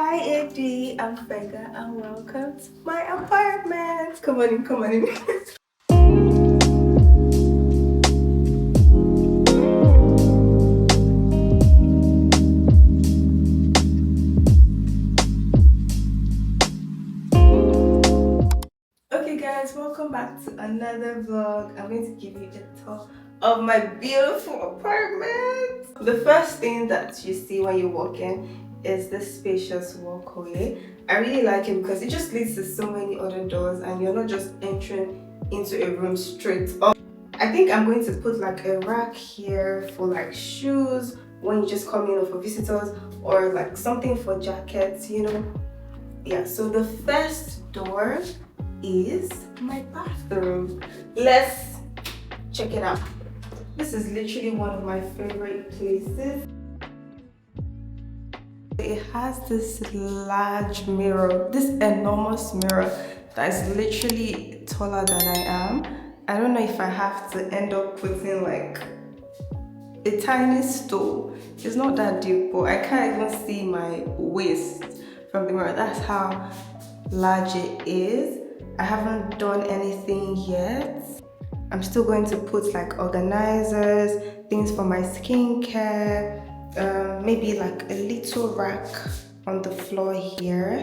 Hi AD, I'm Fega and welcome to my apartment. Come on in, come on in. Okay guys, welcome back to another vlog. I'm going to give you a tour of my beautiful apartment. The first thing that you see when you walk in is this spacious walkway. I really like it because it just leads to so many other doors and you're not just entering into a room straight up. I think I'm going to put like a rack here for like shoes when you just come in or for visitors, or like something for jackets, you know. Yeah, so the first door is my bathroom. Let's check it out. This is literally one of my favorite places. It has this large mirror, this enormous mirror that is literally taller than I am. I don't know if I have to end up putting like a tiny stool. It's not that deep, but I can't even see my waist from the mirror. That's how large it is. I haven't done anything yet. I'm still going to put like organizers, things for my skincare, maybe like a little rack on the floor here,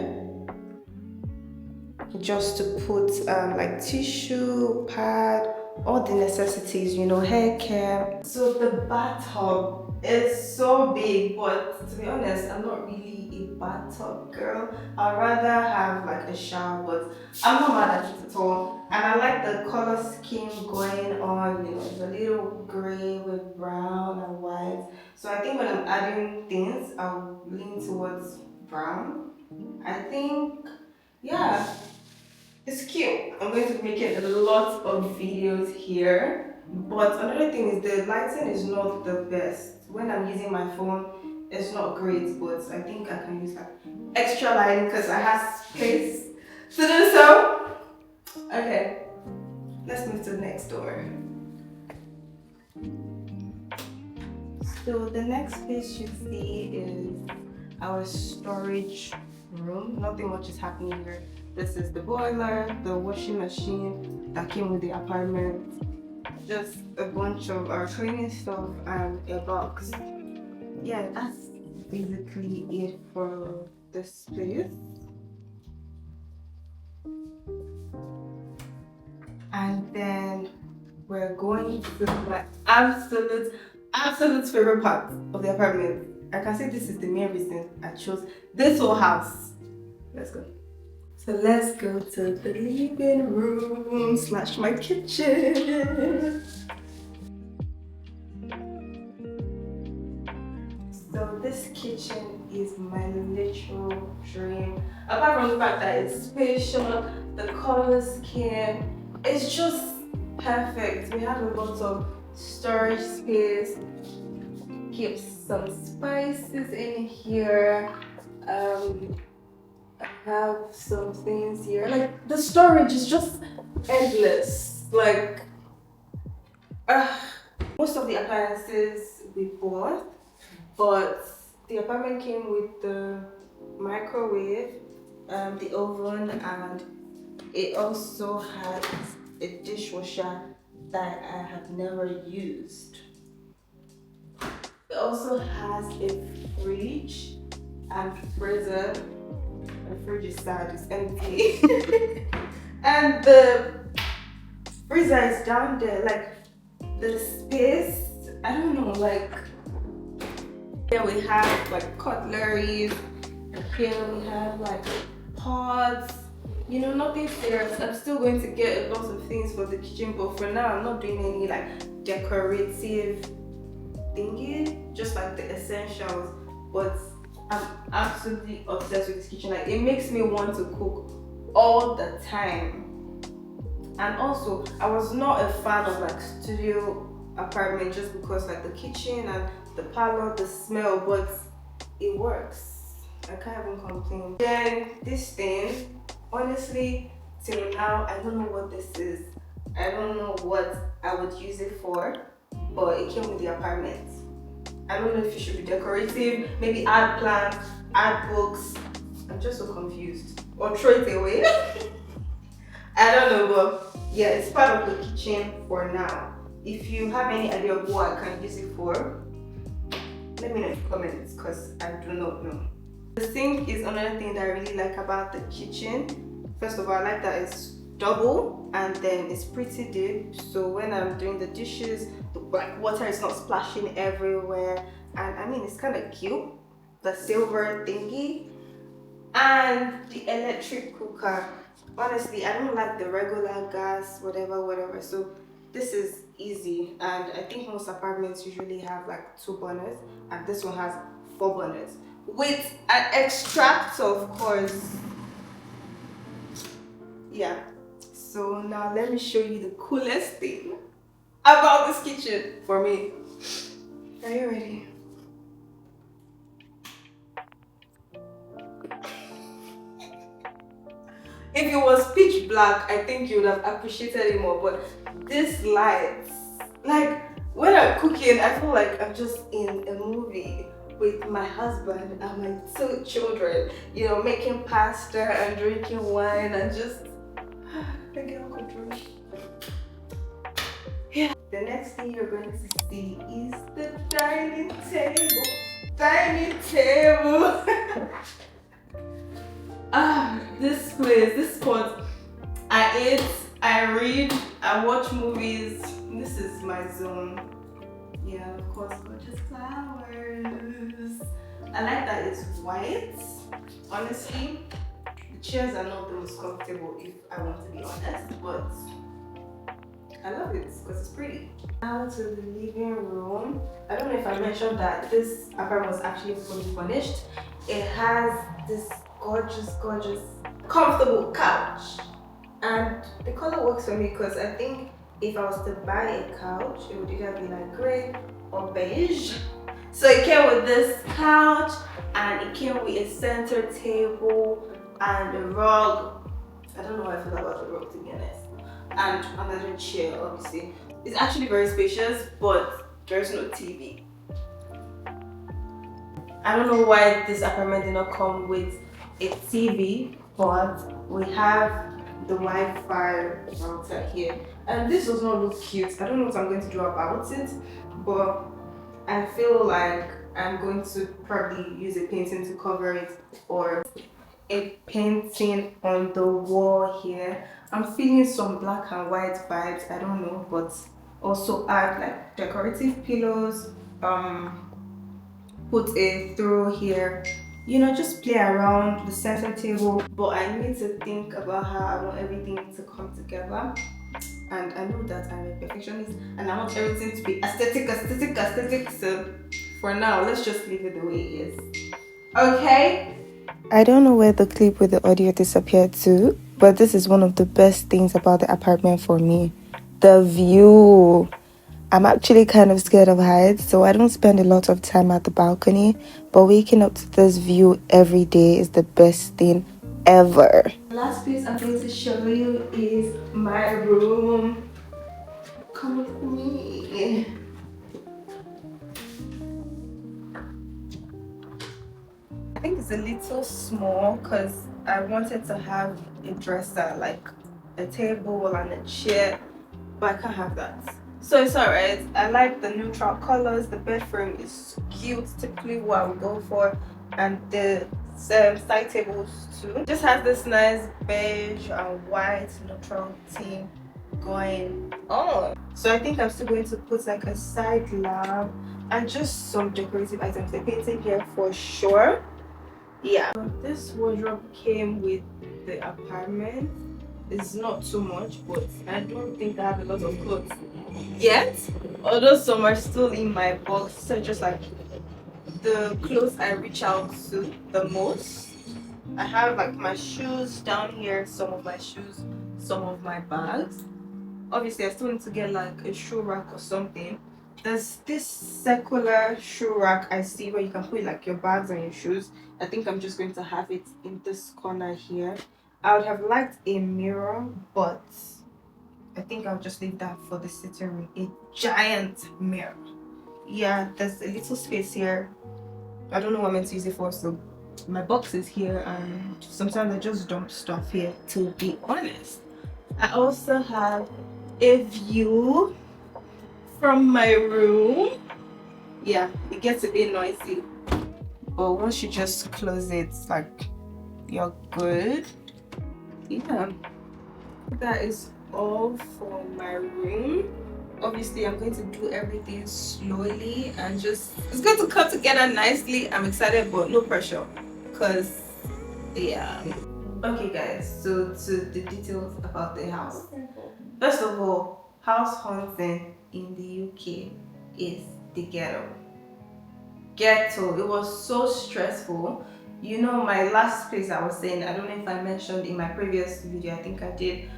just to put like tissue, pad, all the necessities, you know, hair care. So the bathtub is so big, but to be honest, I'm not really a bathtub girl. I'd rather have like a shower, but I'm not mad at it at all. And I like the color scheme going on, you know, it's a little gray with brown and white. So I think when I'm adding things, I'll lean towards brown. I think, yeah. It's cute. I'm going to be making a lot of videos here. But another thing is the lighting is not the best. When I'm using my phone, it's not great, but I think I can use like extra lighting because I have space to do so. Okay, let's move to the next door. So the next place you see is our storage room. Nothing much is happening here. This is the boiler, the washing machine that came with the apartment, just a bunch of our cleaning stuff and a box. Yeah, that's basically it for this space. And then we're going to my absolute favorite part of the apartment. I can say this is the main reason I chose this whole house. Let's go. So let's go to the living room slash my kitchen. So this kitchen is my literal dream. Apart from the fact that it's spacious, the color scheme, it's just perfect. We have a lot of storage space. Keep some spices in here. I have some things here. Like the storage is just endless. Like most of the appliances we bought, but the apartment came with the microwave, the oven, and it also had a dishwasher that I have never used. It also has a fridge and freezer. The fridge is sad, it's empty. And the freezer is down there, like the space, I don't know, like here we have like cutlery, here we have like pots, you know, nothing serious. I'm still going to get a lot of things for the kitchen, but for now I'm not doing any like decorative thingy, just like the essentials. But I'm absolutely obsessed with this kitchen. Like it makes me want to cook all the time. And also I was not a fan of like studio apartment just because like the kitchen and the parlor, the smell, but it works. I can't even complain. Then this thing, honestly, till now I don't know what this is. I don't know what I would use it for, but it came with the apartment. I don't know if it should be decorative, maybe add plants, add books, I'm just so confused. Or throw it away. I don't know, but yeah, it's part of the kitchen for now. If you have any idea of what I can use it for, let me know in the comments because I do not know. The sink is another thing that I really like about the kitchen. First of all, I like that it's double and then it's pretty deep. So when I'm doing the dishes, the water is not splashing everywhere. And I mean, it's kind of cute. The silver thingy. And the electric cooker. Honestly, I don't like the regular gas, whatever. So this is easy, and I think most apartments usually have like 2 burners, and this one has 4 burners with an extractor, of course. Yeah. So now let me show you the coolest thing about this kitchen for me. Are you ready? If it was pitch black, I think you would have appreciated it more. But this lights, like when I'm cooking, I feel like I'm just in a movie with my husband and my 2 children, you know, making pasta and drinking wine and just get control. Yeah. The next thing you're going to see is the dining table. Dining table. This place, this spot, I eat, I read, I watch movies. This is my zone. Yeah, of course, gorgeous flowers. I like that it's white. Honestly, the chairs are not the most comfortable if I want to be honest, but I love it because it's pretty. Now to the living room. I don't know if I mentioned that this apartment was actually fully furnished. It has this gorgeous, comfortable couch. And the color works for me because I think if I was to buy a couch, it would either be like gray or beige. So it came with this couch and it came with a center table and a rug. I don't know how I feel about the rug, to be honest. And another chair, obviously. It's actually very spacious, but there's no TV. I don't know why this apartment did not come with a TV, but we have the Wi-Fi router here. And this does not look cute. I don't know what I'm going to do about it, but I feel like I'm going to probably use a painting to cover it, or a painting on the wall here. I'm feeling some black and white vibes, I don't know, but also add like decorative pillows, put a throw here, you know, just play around the center table. But I need to think about how I want everything to come together, and I know that I'm a perfectionist and I want everything to be aesthetic. So for now, let's just leave it the way it is. Okay. I don't know where the clip with the audio disappeared to, but this is one of the best things about the apartment for me. The view. I'm actually kind of scared of heights, so I don't spend a lot of time at the balcony, but waking up to this view every day is the best thing ever. The last place I'm going to show you is my room. Come with me. I think it's a little small because I wanted to have a dresser, like a table and a chair, but I can't have that. So it's alright. I like the neutral colors. The bed frame is cute, typically what I would go for, and the side tables too. It just has this nice beige and white neutral theme going on. So I think I'm still going to put like a side lamp and just some decorative items. The painting here for sure. Yeah, this wardrobe came with the apartment. It's not too much, but I don't think I have a lot of clothes yet, although some are still in my box. So just like the clothes I reach out to the most. I have like my shoes down here, some of my shoes, some of my bags. Obviously I still need to get like a shoe rack or something. There's this circular shoe rack I see where you can put like your bags and your shoes. I think I'm just going to have it in this corner here. I would have liked a mirror, but I think I'll just leave that for the sitting room. A giant mirror. Yeah, there's a little space here. I don't know what I'm meant to use it for, so my boxes here, and sometimes I just dump stuff here, to be honest. I also have a view from my room. Yeah, it gets a bit noisy, but once you just close it, it's like you're good. Yeah, that is all for my room. Obviously, I'm going to do everything slowly and just, it's going to come together nicely. I'm excited, but no pressure, because yeah. Okay guys, so to the details about the house. First of all, house hunting in the UK is the ghetto. It was so stressful. You know, my last place I was saying, I don't know if I mentioned in my previous video, I think I did,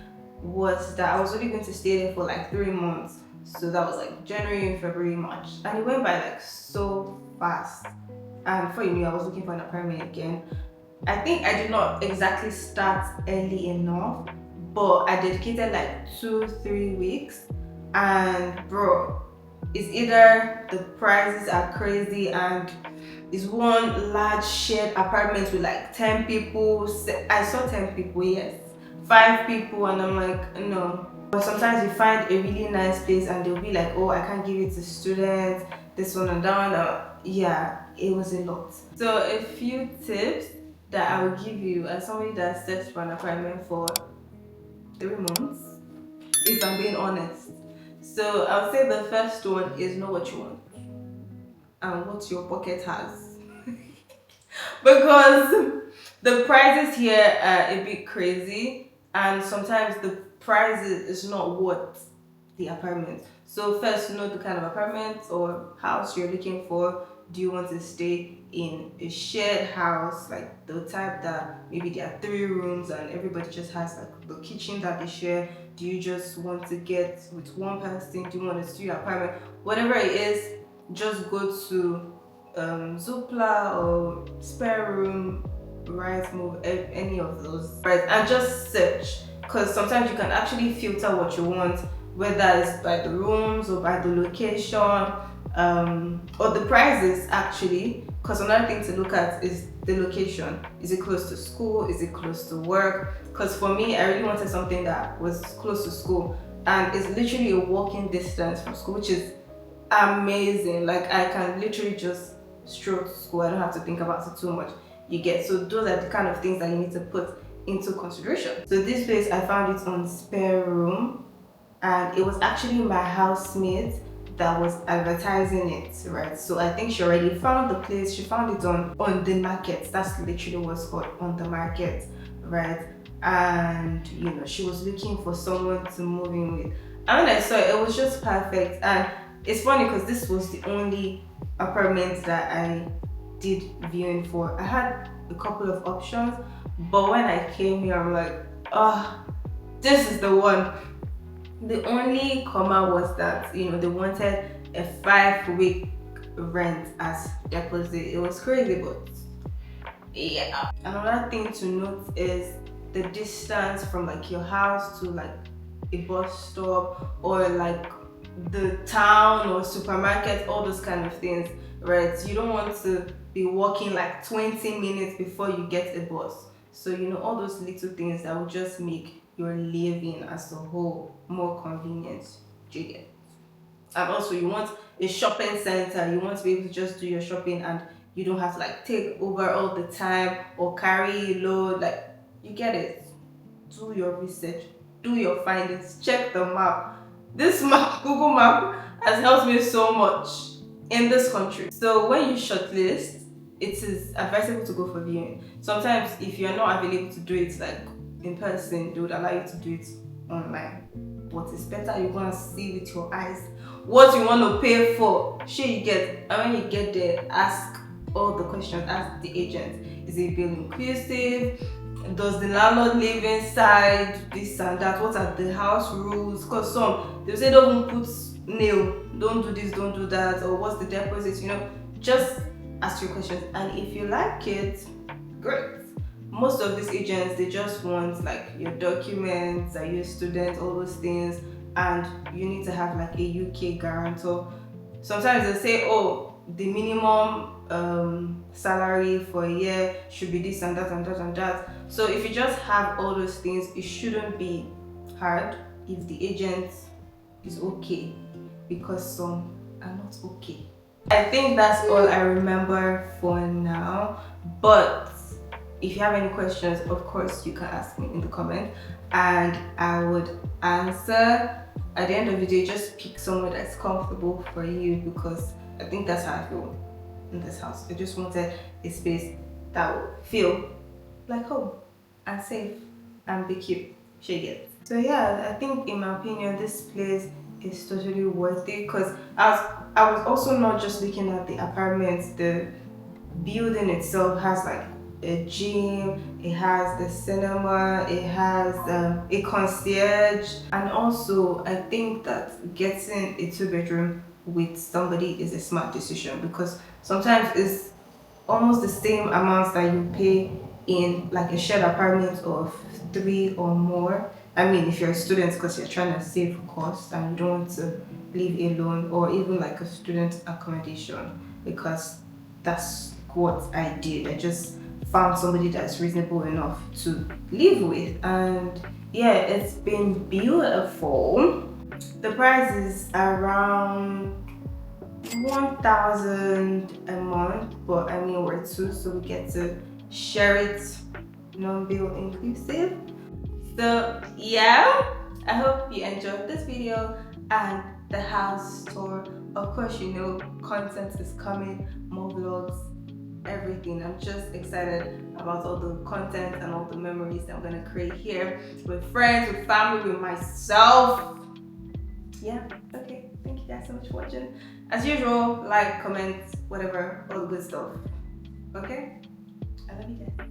was that I was only going to stay there for like 3 months. So that was like January, February, March, and it went by like so fast. And before you knew, I was looking for an apartment again. I think I did not exactly start early enough, but I dedicated like 2-3 weeks, and bro, it's either the prices are crazy and it's one large shared apartment with like 10 people. I saw 10 people, yes, 5 people, and I'm like, no. But sometimes you find a really nice place and they'll be like, oh, I can't give it to students, this one and that one. Yeah, it was a lot. So a few tips that I will give you as somebody that searched for an apartment for 3 months, if I'm being honest. So I would say the first one is know what you want and what your pocket has. Because the prices here are a bit crazy, and sometimes the price is not what the apartment. So first, know the kind of apartment or house you're looking for. Do you want to stay in a shared house, like the type that maybe there are 3 rooms and everybody just has like the kitchen that they share? Do you just want to get with one person? Do you want a studio apartment? Whatever it is, just go to Zoopla or Spare Room, Rightmove, any of those, right? And just search, because sometimes you can actually filter what you want, whether it's by the rooms or by the location, or the prices actually. Because another thing to look at is the location. Is it close to school? Is it close to work? Because for me, I really wanted something that was close to school, and it's literally a walking distance from school, which is amazing. Like, I can literally just stroll to school. I don't have to think about it too much. You get? So those are the kind of things that you need to put into consideration. So this place, I found it on Spare Room, and it was actually my housemate that was advertising it, right? So I think she already found the place. She found it on the market. That's literally what's called, on the market, right? And you know, she was looking for someone to move in with, and when I saw it, it was just perfect. And it's funny because this was the only apartment that I did viewing for. I had a couple of options, but when I came here, I'm like, oh, this is the one. The only comma was that, you know, they wanted a 5-week rent as deposit. It was crazy, but yeah. Another thing to note is the distance from like your house to like a bus stop, or like the town or supermarket, all those kind of things, right? You don't want to be walking like 20 minutes before you get a bus. So, you know, all those little things that will just make your living as a whole more convenient. Do you get? And also, you want a shopping center. You want to be able to just do your shopping and you don't have to like take over all the time or carry load. Like, you get it. Do your research, do your findings, check the map. This map, Google Map, has helped me so much in this country. So when you shortlist, it is advisable to go for viewing. Sometimes if you're not available to do it like in person, they would allow you to do it online. But it's better you go and see with your eyes what you want to pay for. Sure, you get. And when you get there, ask all the questions, ask the agent. Is it bill inclusive? Does the landlord live inside? This and that. What are the house rules? Because some, they'll say don't put nail, don't do this, don't do that, or what's the deposit, you know. Just ask your questions, and if you like it, great. Most of these agents, they just want like your documents, that you're a student, all those things, and you need to have like a UK guarantor. Sometimes they say, oh, the minimum salary for a year should be this and that and that and that. So if you just have all those things, it shouldn't be hard if the agent is okay, because some are not okay. I think that's all I remember for now, but if you have any questions, of course you can ask me in the comment and I would answer. At the end of the day, just pick somewhere that's comfortable for you, because I think that's how I feel in this house. I just wanted a space that would feel like home and safe and be cute. Shake it. So yeah, I think in my opinion, this place is totally worth it, because I was also not just looking at the apartments. The building itself has like a gym, it has the cinema, it has a concierge, and also I think that getting a 2-bedroom with somebody is a smart decision, because sometimes it's almost the same amount that you pay in like a shared apartment of 3 or more. I mean, if you're a student, because you're trying to save costs and you don't want to live alone, or even like a student accommodation, because that's what I did. I just found somebody that's reasonable enough to live with, and yeah, it's been beautiful. The price is around 1,000 a month, but I mean we're two, so we get to share it, non-bill inclusive. So yeah, I hope you enjoyed this video and the house tour. Of course, you know, content is coming, more vlogs, everything. I'm just excited about all the content and all the memories that I'm gonna create here with friends, with family, with myself. Yeah, okay, thank you guys so much for watching. As usual, like, comment, whatever, all the good stuff. Okay, I love you guys.